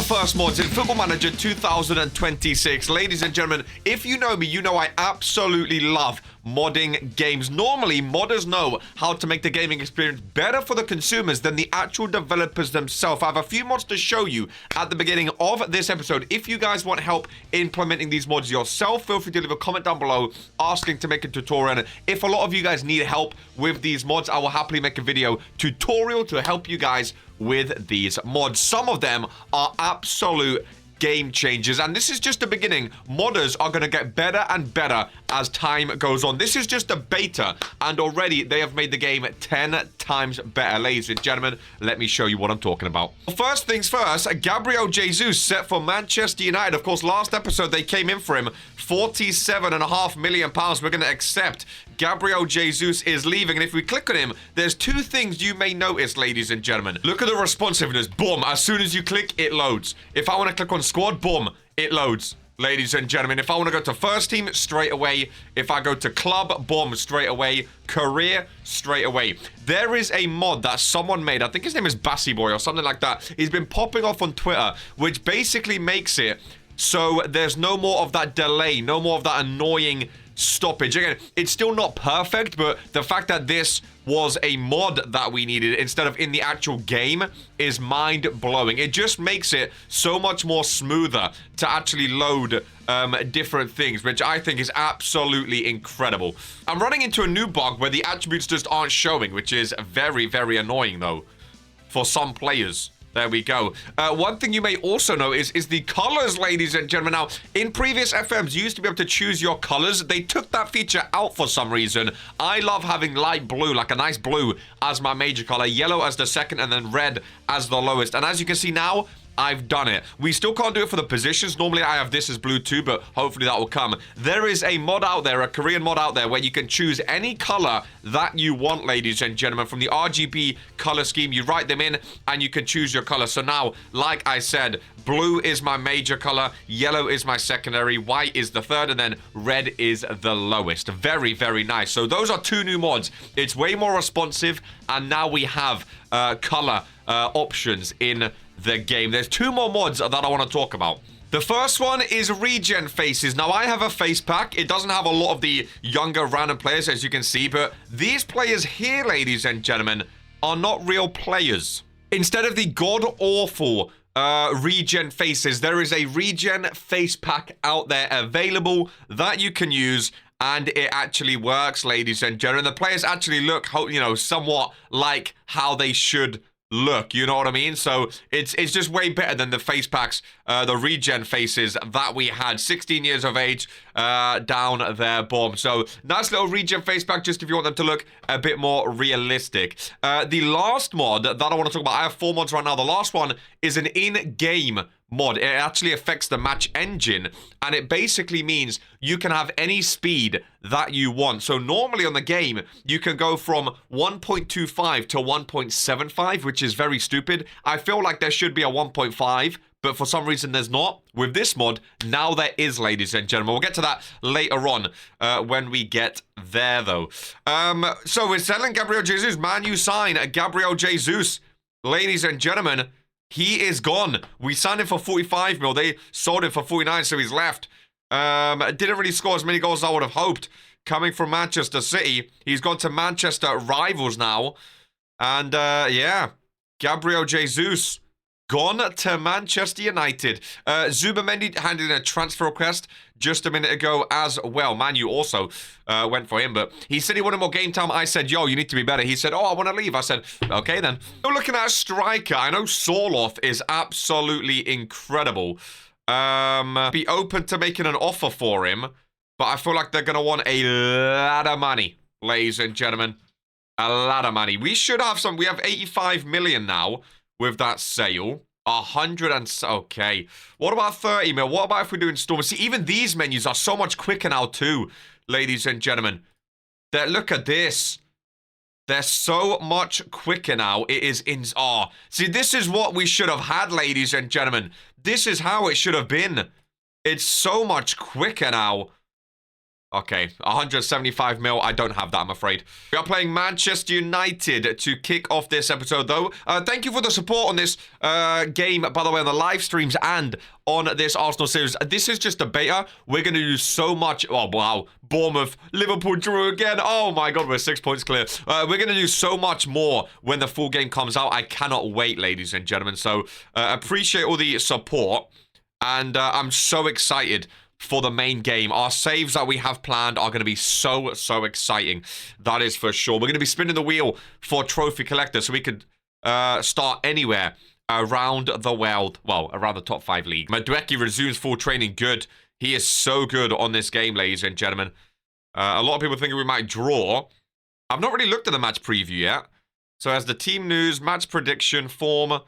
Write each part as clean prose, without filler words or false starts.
our first mods in Football Manager 2026. Ladies and gentlemen, if you know me, you know I absolutely love modding games. Normally, modders know how to make the gaming experience better for the consumers than the actual developers themselves. I have a few mods to show you at the beginning of this episode. If you guys want help implementing these mods yourself, feel free to leave a comment down below asking to make a tutorial. And if a lot of you guys need help with these mods, I will happily make a video tutorial to help you guys with these mods. Some of them are absolute game changers, and this is just the beginning. Modders are going to get better and better as time goes on. This is just a beta, and already they have made the game 10 times better. Ladies and gentlemen, let me show you what I'm talking about. First things first, Gabriel Jesus set for Manchester United. Of course, last episode they came in for him £47.5 million. We're going to accept. Gabriel Jesus is leaving, and if we click on him, there's two things you may notice, ladies and gentlemen. Look at the responsiveness. Boom. As soon as you click, it loads. If I want to click on squad, boom, it loads. Ladies and gentlemen, if I want to go to first team, straight away. If I go to club, boom, straight away. Career, straight away. There is a mod that someone made. I think his name is Bassy Boy or something like that. He's been popping off on Twitter, which basically makes it so there's no more of that delay, no more of that annoying stoppage. Again, it's still not perfect, but the fact that this was a mod that we needed instead of in the actual game is mind-blowing. It just makes it so much more smoother to actually load different things, which I think is absolutely incredible. I'm running into a new bug where the attributes just aren't showing, which is very, very annoying though for some players. There we go. One thing you may also know is the colors, ladies and gentlemen. Now, in previous FMs, you used to be able to choose your colors. They took that feature out for some reason. I love having light blue, like a nice blue, as my major color, yellow as the second, and then red as the lowest. And as you can see now, I've done it. We still can't do it for the positions. Normally, I have this as blue too, but hopefully that will come. There is a mod out there, a Korean mod out there, where you can choose any color that you want, ladies and gentlemen. From the RGB color scheme, you write them in, and you can choose your color. So now, like I said, blue is my major color, yellow is my secondary, white is the third, and then red is the lowest. Very, very nice. So those are two new mods. It's way more responsive, and now we have color options in the game. There's two more mods that I want to talk about. The first one is regen faces. Now, I have a face pack. It doesn't have a lot of the younger random players, as you can see, but these players here, ladies and gentlemen, are not real players. Instead of the god-awful regen faces, there is a regen face pack out there available that you can use, and it actually works, ladies and gentlemen. The players actually look, you know, somewhat like how they should look, you know what I mean? So it's just way better than the face packs, the regen faces that we had. 16 years of age, down there, boom. So nice little regen face pack, just if you want them to look a bit more realistic. The last mod that I want to talk about, I have 4 mods right now. The last one is an in-game mod. It actually affects the match engine, and it basically means you can have any speed that you want. So normally on the game, you can go from 1.25 to 1.75, which is very stupid. I feel like there should be a 1.5, but for some reason there's not. With this mod, now there is, ladies and gentlemen. We'll get to that later on when we get there, though. So we're selling Gabriel Jesus. Man, you sign Gabriel Jesus. Ladies and gentlemen, he is gone. We signed him for 45 mil. They sold him for 49, so he's left. Didn't really score as many goals as I would have hoped. Coming from Manchester City. He's gone to Manchester rivals now. And, yeah. Gabriel Jesus gone to Manchester United. Zubamendi handed in a transfer request just a minute ago as well. Man, you also went for him, but he said he wanted more game time. I said, yo, you need to be better. He said, oh, I want to leave. I said, okay then. We're looking at a striker. I know Sorloth is absolutely incredible. Be open to making an offer for him, but I feel like they're going to want a lot of money, ladies and gentlemen. A lot of money. We should have some. We have 85 million now with that sale. 100 and... Okay. What about 30 mil? What about if we do installments? See, even these menus are so much quicker now too, ladies and gentlemen. Look at this. They're so much quicker now. It is in... Oh. See, this is what we should have had, ladies and gentlemen. This is how it should have been. It's so much quicker now. Okay, 175 mil. I don't have that, I'm afraid. We are playing Manchester United to kick off this episode, though. Thank you for the support on this game, by the way, on the live streams and on this Arsenal series. This is just a beta. We're going to do so much. Oh, wow. Bournemouth, Liverpool drew again. Oh, my God, we're 6 points clear. We're going to do so much more when the full game comes out. I cannot wait, ladies and gentlemen. So, appreciate all the support. And I'm so excited for the main game. Our saves that we have planned are going to be so exciting. That is for sure. We're going to be spinning the wheel for Trophy Collector, so we could start anywhere around the world. Well, around the top 5 league. Madueke resumes full training. Good. He is so good on this game, ladies and gentlemen. A lot of people thinking we might draw. I've not really looked at the match preview yet. So as the team news, match prediction form.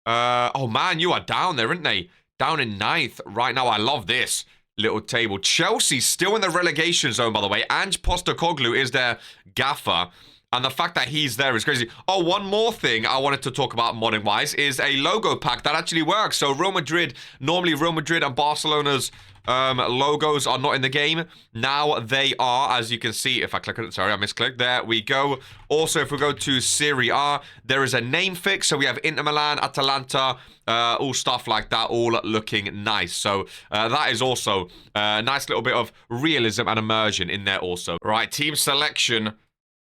Oh man, you are down there, aren't they? Down in 9th right now. I love this little table. Chelsea still in the relegation zone, by the way. Ange Postecoglou is their gaffer. And the fact that he's there is crazy. Oh, one more thing I wanted to talk about modding-wise is a logo pack that actually works. So Real Madrid, normally Real Madrid and Barcelona's logos are not in the game. Now they are, as you can see. If I click on it, sorry, I misclicked. There we go. Also, if we go to Serie A, there is a name fix. So we have Inter Milan, Atalanta, all stuff like that, all looking nice. So that is also a nice little bit of realism and immersion in there also. Right, team selection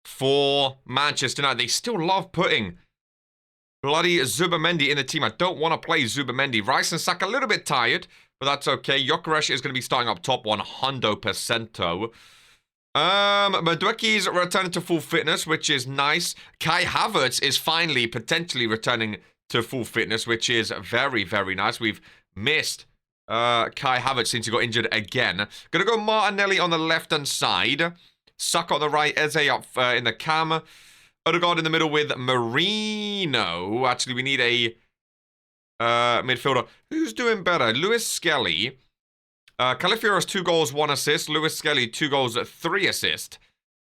for Manchester United. They still love putting bloody Zubamendi in the team. I don't want to play Zubamendi. Rice and Saka a little bit tired, but that's okay. Gyökeres is going to be starting up top 100%. Madueke's returning to full fitness, which is nice. Kai Havertz is finally potentially returning to full fitness, which is very nice. We've missed Kai Havertz since he got injured again. Gonna go Martinelli on the left-hand side. Saka on the right. Eze up in the cam. Odegaard in the middle with Marino. Actually, we need a midfielder. Who's doing better? Lewis Skelly. Calafiori's 2 goals, 1 assist. Lewis Skelly, 2 goals, 3 assists.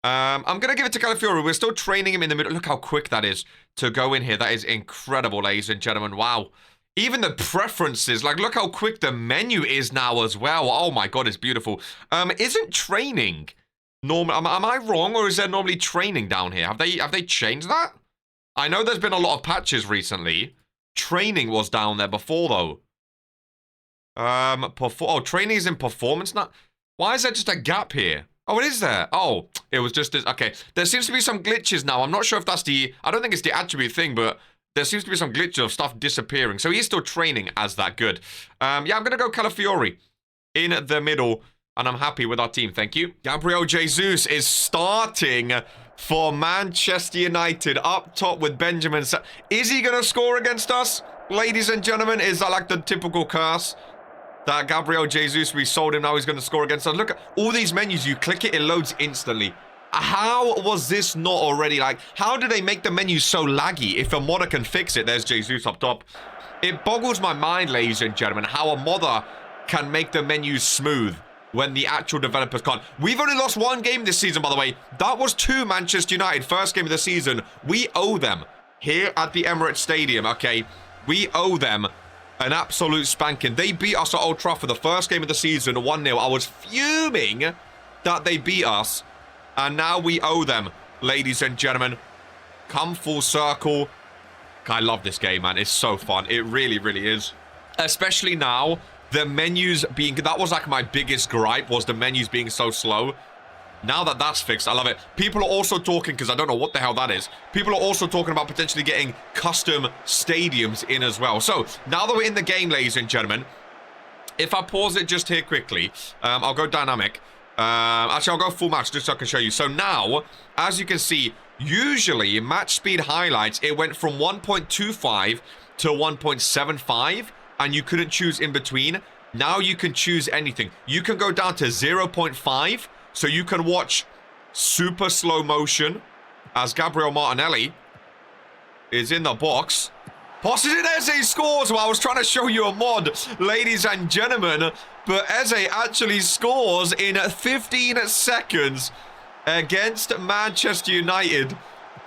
I'm going to give it to Calafiori. We're still training him in the middle. Look how quick that is to go in here. That is incredible, ladies and gentlemen. Wow. Even the preferences. Like, look how quick the menu is now as well. Oh, my God, it's beautiful. Isn't training normal? Am I wrong, or is there normally training down here? Have they changed that? I know there's been a lot of patches recently. Training was down there before, though. Training is in performance now. Why is there just a gap here? Oh, it is there. Oh, it was just this. Okay, there seems to be some glitches now. I'm not sure if that's I don't think it's the attribute thing, but there seems to be some glitches of stuff disappearing. So he's still training as that good. Yeah, I'm going to go Calafiori in the middle, and I'm happy with our team. Thank you. Gabriel Jesus is starting for Manchester United up top with Benjamin. Is he going to score against us? Ladies and gentlemen, is that like the typical curse? That Gabriel Jesus, we sold him, now he's going to score against us. Look at all these menus. You click it, it loads instantly. How was this not already like... How do they make the menu so laggy? If a modder can fix it, there's Jesus up top. It boggles my mind, ladies and gentlemen, how a modder can make the menus smooth when the actual developers can't. We've only lost 1 game this season, by the way. That was to Manchester United, first game of the season. We owe them here at the Emirates Stadium, okay? We owe them an absolute spanking. They beat us at Old Trafford the first game of the season, 1-0. I was fuming that they beat us. And now we owe them, ladies and gentlemen. Come full circle. I love this game, man. It's so fun. It really is. Especially now, the menus being... That was like my biggest gripe, was the menus being so slow. Now that that's fixed, I love it. People are also talking, because I don't know what the hell that is. People are also talking about potentially getting custom stadiums in as well. So, now that we're in the game, ladies and gentlemen, if I pause it just here quickly, I'll go dynamic. Actually, I'll go full match just so I can show you. So now, as you can see, usually match speed highlights, it went from 1.25 to 1.75, and you couldn't choose in between. Now you can choose anything. You can go down to 0.5, so you can watch super slow motion as Gabriel Martinelli is in the box. Passes it, Eze scores. Well, I was trying to show you a mod, ladies and gentlemen, but Eze actually scores in 15 seconds against Manchester United.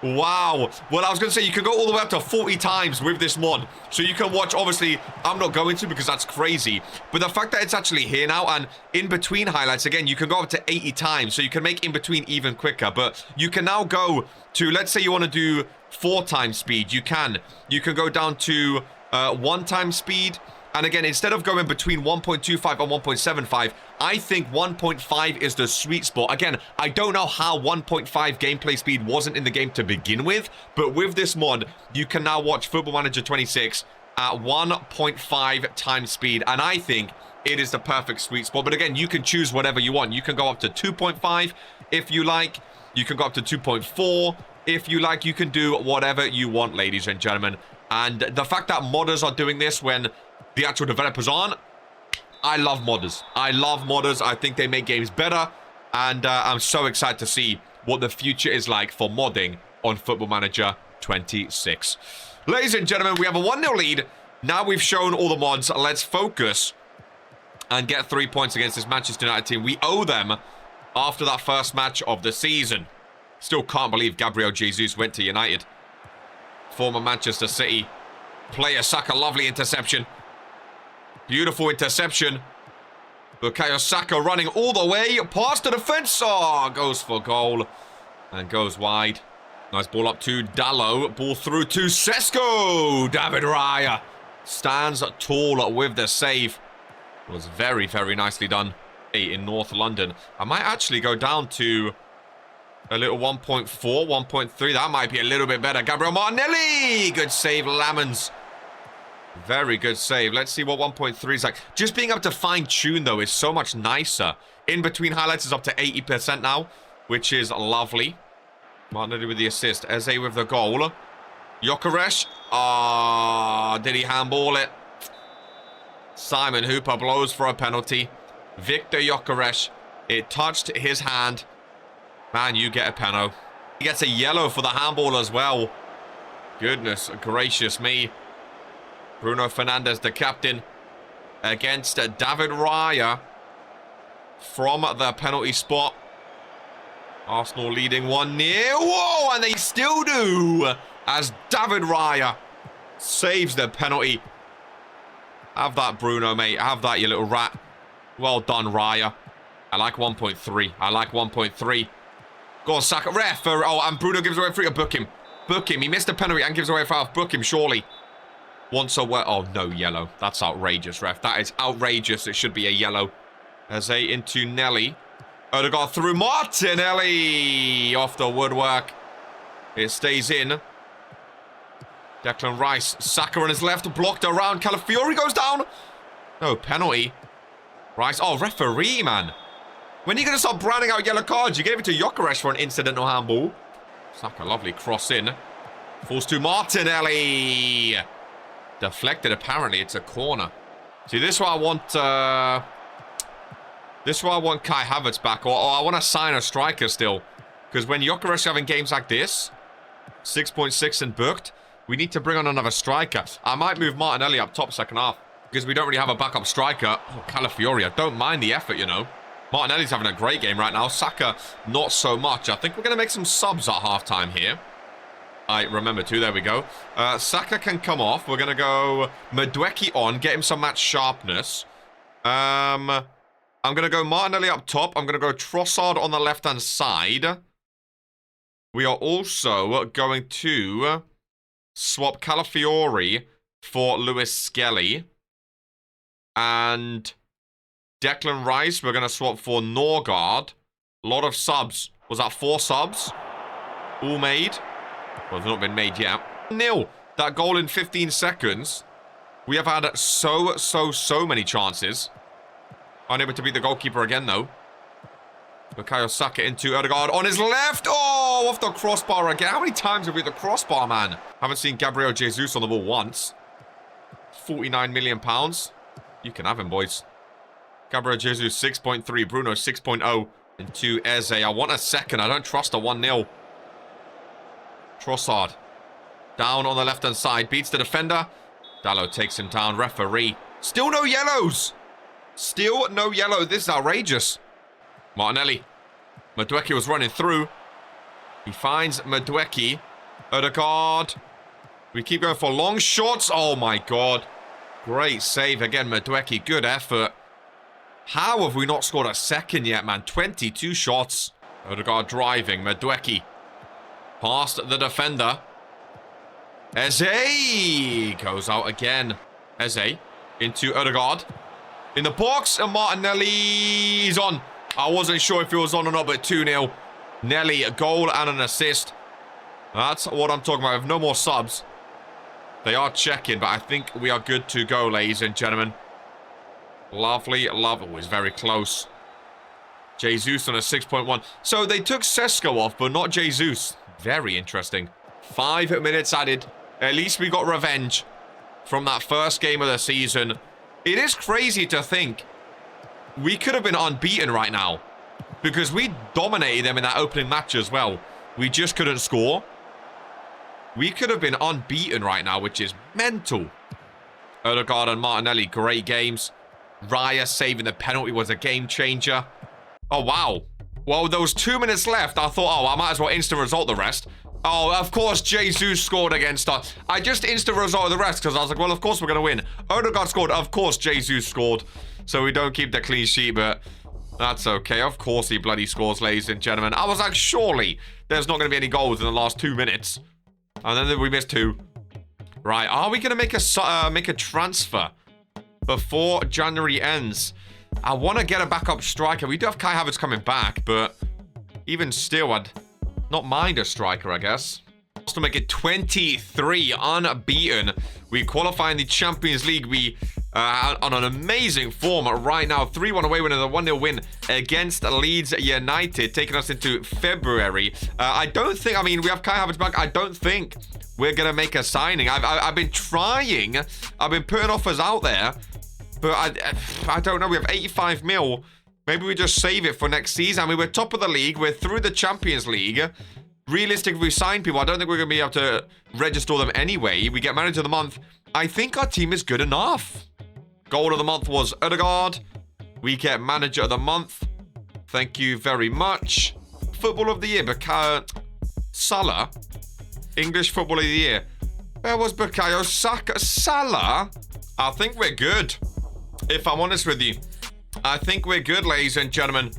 Wow. Well, I was going to say, you can go all the way up to 40 times with this mod. So you can watch, obviously, I'm not going to because that's crazy. But the fact that it's actually here now, and in between highlights, again, you can go up to 80 times. So you can make in between even quicker. But you can now go to, let's say you want to do 4 times speed. You can. You can go down to 1 time speed. And again, instead of going between 1.25 and 1.75, I think 1.5 is the sweet spot. Again, I don't know how 1.5 gameplay speed wasn't in the game to begin with, but with this mod, you can now watch Football Manager 26 at 1.5 times speed, and I think it is the perfect sweet spot. But again, you can choose whatever you want. You can go up to 2.5 if you like. You can go up to 2.4 if you like. You can do whatever you want, ladies and gentlemen. And the fact that modders are doing this when the actual developers aren't, I love modders. I love modders. I think they make games better. And I'm so excited to see what the future is like for modding on Football Manager 26. Ladies and gentlemen, we have a 1-0 lead. Now we've shown all the mods. Let's focus and get 3 points against this Manchester United team. We owe them after that first match of the season. Still can't believe Gabriel Jesus went to United. Former Manchester City player. Saka, lovely interception. Beautiful interception. Bukayo Saka running all the way past the defense. Oh, goes for goal and goes wide. Nice ball up to Dalot. Ball through to Sesko. David Raya stands tall with the save. It was very, very nicely done in North London. I might actually go down to a little 1.4, 1.3. That might be a little bit better. Gabriel Martinelli. Good save, Lamans. Very good save. Let's see what 1.3 is like. Just being able to fine-tune, though, is so much nicer. In between highlights is up to 80% now, which is lovely. Martinelli with the assist. Eze with the goal. Gyökeres. Ah, did he handball it? Simon Hooper blows for a penalty. Victor Gyökeres. It touched his hand. Man, you get a penalty. He gets a yellow for the handball as well. Goodness gracious me. Bruno Fernandes, the captain, against David Raya from the penalty spot. Arsenal leading 1-0. Whoa, and they still do, as David Raya saves the penalty. Have that, Bruno, mate. Have that, you little rat. Well done, Raya. I like 1.3. I like 1.3. Go on, Saka. Ref. Oh, and Bruno gives away a free. Book him. Book him. He missed a penalty and gives away a foul. Book him, surely. Once a wet. Oh, no, yellow. That's outrageous, ref. That is outrageous. It should be a yellow. Eze into Nelly. Odegaard through Martinelli. Off the woodwork. It stays in. Declan Rice. Saka on his left. Blocked around. Calafiori goes down. No, penalty. Rice. Oh, referee, man. When are you going to start branding out yellow cards? You gave it to Gyökeres for an incidental handball. Saka, lovely cross in. Falls to Martinelli. Deflected, apparently. It's a corner. See, this is why I want... this is why I want Kai Havertz back. Or I want to sign a striker still. Because when Gyökeres is having games like this, 6.6 and booked, we need to bring on another striker. I might move Martinelli up top second half. Because we don't really have a backup striker. Oh, Calafiori, I don't mind the effort, you know. Martinelli's having a great game right now. Saka, not so much. I think we're going to make some subs at halftime here. I remember too. There we go. Saka can come off. We're going to go Madueke on. Get him some match sharpness. I'm going to go Martinelli up top. I'm going to go Trossard on the left-hand side. We are also going to swap Calafiori for Lewis Skelly. And Declan Rice, we're going to swap for Norgard. A lot of subs. Was that 4 subs? All made? Well, they've not been made yet. 0. That goal in 15 seconds. We have had so many chances. Unable to beat the goalkeeper again, though. Bukayo Saka into Odegaard on his left. Oh, off the crossbar again. How many times have we hit the crossbar, man? Haven't seen Gabriel Jesus on the ball once. £49 million. You can have him, boys. Gabriel Jesus, 6.3. Bruno, 6.0. And 2 Eze. I want a second. I don't trust a 1-0. Trossard. Down on the left-hand side. Beats the defender. Dalot takes him down. Referee. Still no yellows. Still no yellow. This is outrageous. Martinelli. Madueke was running through. He finds Madueke. Odegaard. We keep going for long shots. Oh, my God. Great save again, Madueke. Good effort. How have we not scored a second yet, man? 22 shots. Odegaard driving. Madueke. Past the defender. Eze goes out again. Eze into Odegaard. In the box, and Martinelli's on. I wasn't sure if he was on or not, but 2-0. Nelly, a goal and an assist. That's what I'm talking about. We have no more subs. They are checking, but I think we are good to go, ladies and gentlemen. Lovely, lovely. Oh, he's very close. Jesus on a 6.1. So they took Sesko off, but not Jesus. Very interesting. 5 minutes added. At least we got revenge from that first game of the season. It is crazy to think we could have been unbeaten right now because we dominated them in that opening match as well. We just couldn't score. We could have been unbeaten right now, which is mental. Odegaard and Martinelli, great games. Raya saving the penalty was a game changer. Oh, wow. Well, there was 2 minutes left. I thought, oh, I might as well instant result the rest. Oh, of course, Jesus scored against us. I just instant result the rest because I was like, well, of course we're going to win. Odegaard scored. Of course, Jesus scored. So we don't keep the clean sheet, but that's okay. Of course he bloody scores, ladies and gentlemen. I was like, surely there's not going to be any goals in the last 2 minutes. And then we missed 2. Right, are we going to make a transfer before January ends? I want to get a backup striker. We do have Kai Havertz coming back, but even still, I'd not mind a striker, I guess. To make it 23 unbeaten. We qualify in the Champions League. We are on an amazing form right now. 3-1 away win and a 1-0 win against Leeds United, taking us into February. I don't think, I mean, we have Kai Havertz back. I don't think we're going to make a signing. I've been trying. I've been putting offers out there, but I don't know. We have 85 mil. Maybe we just save it for next season. I mean, we're top of the league. We're through the Champions League. Realistically, if we sign people, I don't think we're going to be able to register them anyway. We get manager of the month. I think our team is good enough. Goal of the month was Odegaard. We get manager of the month. Thank you very much. Football of the year, Salah. English football of the year. Where was Bukayo Saka? Salah? I think we're good. If I'm honest with you. I think we're good, ladies and gentlemen.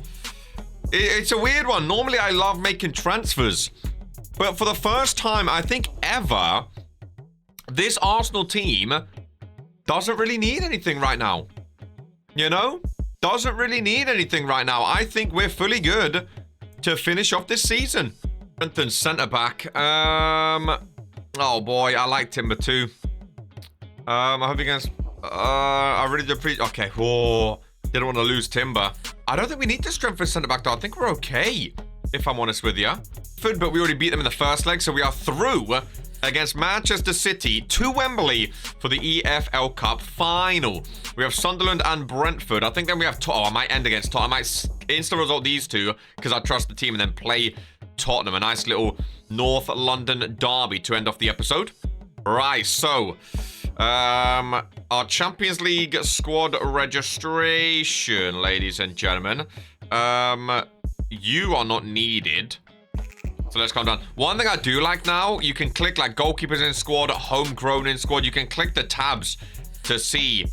It's a weird one. Normally, I love making transfers. But for the first time, I think ever, this Arsenal team doesn't really need anything right now. You know? Doesn't really need anything right now. I think we're fully good to finish off this season. Strengthen centre-back. Oh, boy. I like Timber too. I hope you guys... I really do appreciate... Okay. Whoa. Didn't want to lose Timber. I don't think we need to strengthen centre-back, though. I think we're okay, if I'm honest with you. But we already beat them in the first leg, so we are through against Manchester City to Wembley for the EFL Cup final. We have Sunderland and Brentford. I think then we have... I might end against Tottenham. I might instant result these two because I trust the team and then play Tottenham. A nice little North London derby to end off the episode. Right, so... our Champions League squad registration, ladies and gentlemen. You are not needed. So let's calm down. One thing I do like now, you can click like goalkeepers in squad, homegrown in squad. You can click the tabs to see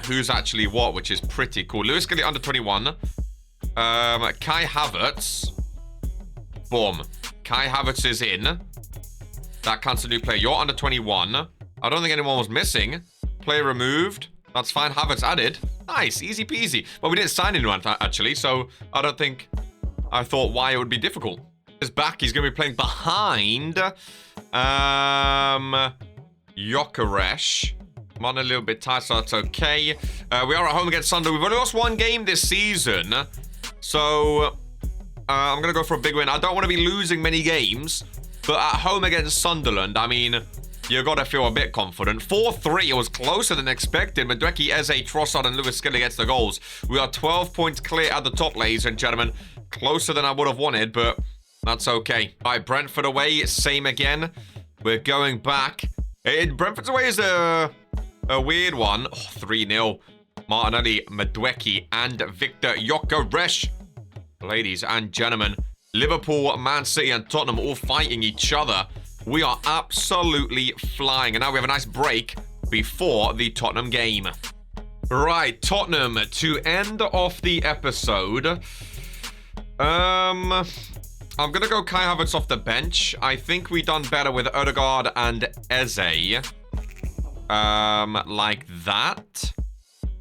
who's actually what, which is pretty cool. Lewis Kelly under 21. Kai Havertz. Boom. Kai Havertz is in. That counts a new player. You're under 21. I don't think anyone was missing. Player removed. That's fine. Havertz added. Nice. Easy peasy. Well, we didn't sign anyone, actually, so I don't think... I thought why it would be difficult. He's back. He's going to be playing behind... Gyökeres. I'm on a little bit tight, so that's okay. We are at home against Sunderland. We've only lost one game this season. So... I'm going to go for a big win. I don't want to be losing many games. But at home against Sunderland, I mean, you got to feel a bit confident. 4-3, it was closer than expected. Madueke, Eze, Trossard, and Lewis Skelly gets the goals. We are 12 points clear at the top, ladies and gentlemen. Closer than I would have wanted, but that's okay. All right, Brentford away, same again. We're going back. Brentford's away is a weird one. Oh, 3-0. Martinelli, Madueke, and Victor Gyökeres. Ladies and gentlemen. Liverpool, Man City, and Tottenham all fighting each other. We are absolutely flying. And now we have a nice break before the Tottenham game. Right, Tottenham, to end off the episode. I'm going to go Kai Havertz off the bench. I think we done better with Odegaard and Eze. Like that.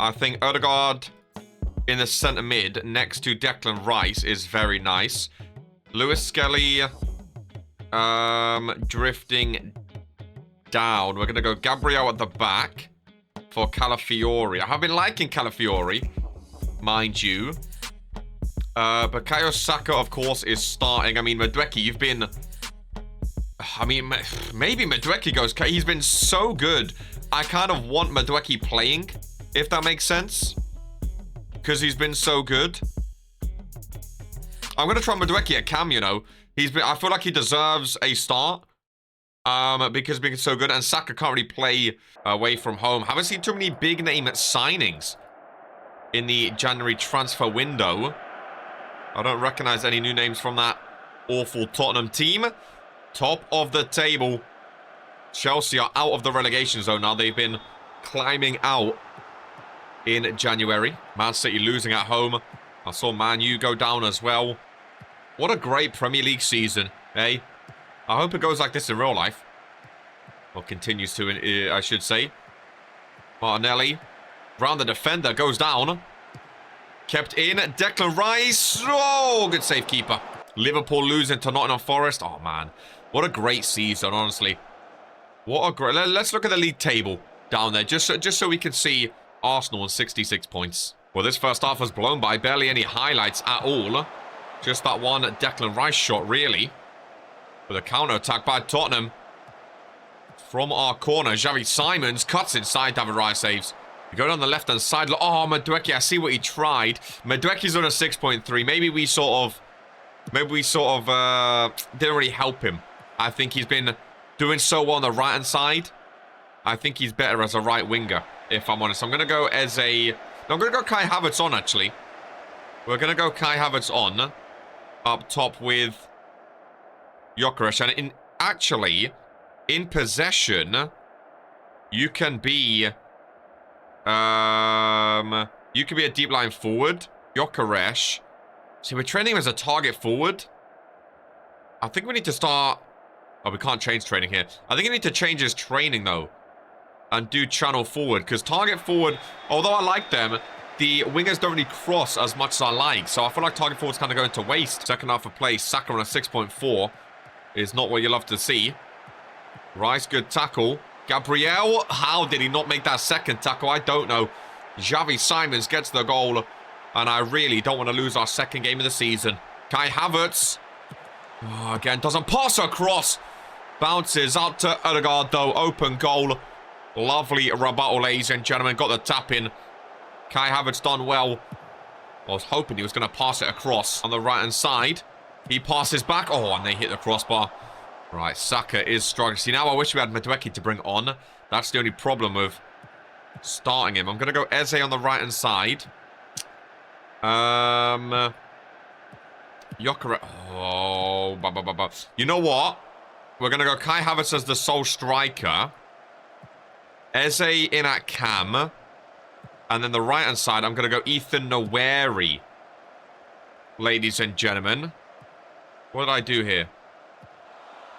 I think Odegaard in the centre mid next to Declan Rice is very nice. Lewis Skelly drifting down. We're going to go Gabriel at the back for Calafiori. I have been liking Calafiori, mind you. Bukayo Saka, of course, is starting. I mean, Madueke, you've been... I mean, maybe Madueke goes... He's been so good. I kind of want Madueke playing, if that makes sense. Because he's been so good. I'm going to try Madueke at cam, you know. I feel like he deserves a start. Because being so good. And Saka can't really play away from home. Haven't seen too many big name signings in the January transfer window. I don't recognize any new names from that awful Tottenham team. Top of the table. Chelsea are out of the relegation zone now. They've been climbing out in January. Man City losing at home. I saw Man U go down as well. What a great Premier League season, eh? I hope it goes like this in real life. Or continues to, I should say. Martinelli. Round the defender. Goes down. Kept in. Declan Rice. Oh, good save, keeper. Liverpool losing to Nottingham Forest. Oh, man. What a great season, honestly. What a great... Let's look at the league table down there. Just so we can see Arsenal on 66 points. Well, this first half was blown by. Barely any highlights at all. Just that one Declan Rice shot, really. With a counter-attack by Tottenham. From our corner, Xavi Simons cuts inside. David Raya saves. We go down the left-hand side. Oh, Madueke, I see what he tried. Madueke's on a 6.3. Maybe we sort of didn't really help him. I think he's been doing so well on the right-hand side. I think he's better as a right winger, if I'm honest. I'm going to go as a... No, I'm going to go Kai Havertz on, actually. We're going to go Kai Havertz on. Up top with Gyökeres. And in possession, you can be... you can be a deep line forward. Gyökeres. See, we're training him as a target forward. I think we need to start... Oh, we can't change training here. I think we need to change his training, though. And do channel forward. Because target forward, although I like them, the wingers don't really cross as much as I like. So I feel like target forward's kind of going to waste. Second half of play, Saka on a 6.4 is not what you love to see. Rice, good tackle. Gabriel, how did he not make that second tackle? I don't know. Xavi Simons gets the goal. And I really don't want to lose our second game of the season. Kai Havertz. Oh, again, doesn't pass across. Bounces out to Odegaard, though. Open goal. Lovely rebuttal, ladies and gentlemen. Got the tap in. Kai Havertz done well. I was hoping he was going to pass it across on the right-hand side. He passes back. Oh, and they hit the crossbar. Right, Saka is struggling. See, now I wish we had Madueke to bring on. That's the only problem with starting him. I'm going to go Eze on the right-hand side. Gyökeres. Oh, you know what? We're going to go Kai Havertz as the sole striker. Eze in at cam. And then the right-hand side, I'm going to go Ethan Noweri. Ladies and gentlemen. What did I do here?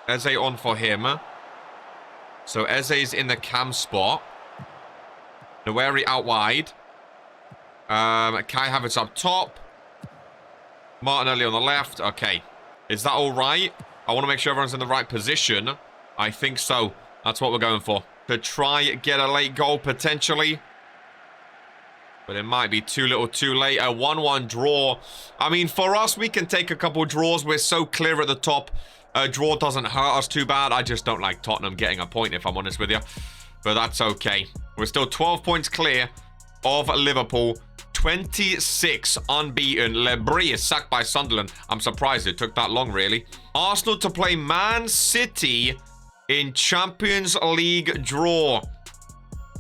Eze on for him. So Eze's in the cam spot. Noweri out wide. Kai Havertz up top. Martinelli on the left. Okay. Is that all right? I want to make sure everyone's in the right position. I think so. That's what we're going for. To try get a late goal, potentially. But it might be too little too late. A 1-1 draw. I mean, for us, we can take a couple draws. We're so clear at the top. A draw doesn't hurt us too bad. I just don't like Tottenham getting a point, if I'm honest with you. But that's okay. We're still 12 points clear of Liverpool. 26 unbeaten. Lebris is sacked by Sunderland. I'm surprised it took that long, really. Arsenal to play Man City in Champions League draw.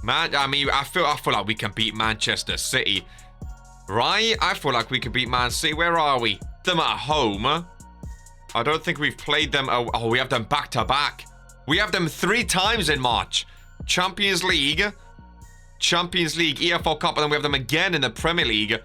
Man, I mean, I feel like we can beat Manchester City. Right? I feel like we can beat Man City. Where are we? Them at home. I don't think we've played them. Oh, we have them back-to-back. We have them 3 times in March. Champions League, EFL Cup, and then we have them again in the Premier League.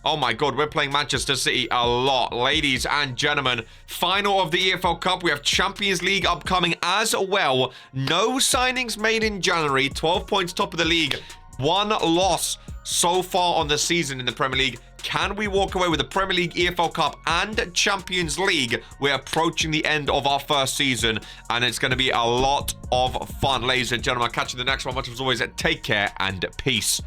Oh my God, we're playing Manchester City a lot. Ladies and gentlemen, final of the EFL Cup. We have Champions League upcoming as well. No signings made in January. 12 points top of the league. 1 loss so far on the season in the Premier League. Can we walk away with the Premier League, EFL Cup, and Champions League? We're approaching the end of our first season, and it's going to be a lot of fun. Ladies and gentlemen, I'll catch you in the next one. Much as always, take care and peace.